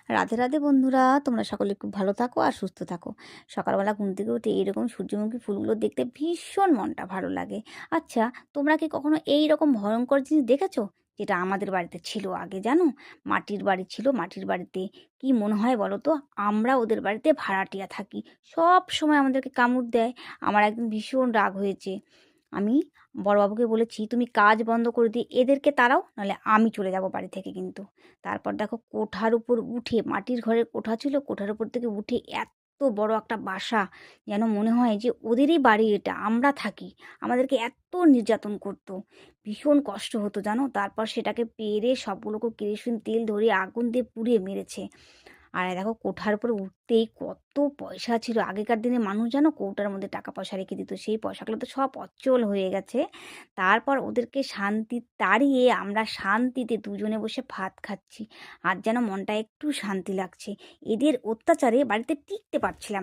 রাধে রাধে বন্ধুরা, তোমরা সকলে খুব ভালো থাকো আর সুস্থ থাকো। সকালবেলা ঘুম থেকে উঠে এইরকম সূর্যমুখী ফুলগুলো দেখতে ভীষণ মনটা ভালো লাগে। আচ্ছা, তোমরা কি কখনো এই রকম ভয়ঙ্কর জিনিস দেখেছো? যেটা আমাদের বাড়িতে ছিল আগে, জানো? মাটির বাড়ি ছিল, মাটির বাড়িতে কি মনে হয় বলো তো? আমরা ওদের বাড়িতে ভাড়াটিয়া থাকি, সব সময় আমাদেরকে কামড় দেয়। আমার একদিন ভীষণ রাগ হয়েছে। আমি বড়বাবুকে বলেছি, তুমি কাজ বন্ধ করে দিয়ে এদেরকে তাড়াও, নাহলে আমি চলে যাব বাড়ি থেকে কিন্তু। তারপর দেখো, কোঠার উপর উঠে, মাটির ঘরের কোঠা ছিল, কোঠার উপর থেকে উঠে এত বড় একটা বাসা, যেন মনে হয় যে ওদেরই বাড়ি এটা, আমরা থাকি। আমাদেরকে এত নির্যাতন করতো, ভীষণ কষ্ট হতো জানো। তারপর সেটাকে পেরে সবগুলোকে কেরোসিন তেল ধরে আগুন দিয়ে পুড়িয়ে মেরেছে। আর দেখো, কোঠার উপরে উঠতেই কত পয়সা ছিল। আগেকার দিনে মানুষ জানো কৌটার মধ্যে টাকা পয়সা রেখে দিত, সেই পয়সাগুলো তো সব অচল হয়ে গেছে। তারপর ওদেরকে শান্তি তাড়িয়ে আমরা শান্তিতে দুজনে বসে ভাত খাচ্ছি। আর যেন মনটা একটু শান্তি লাগছে। এদের অত্যাচারে বাড়িতে টিকতে পারছিলাম না।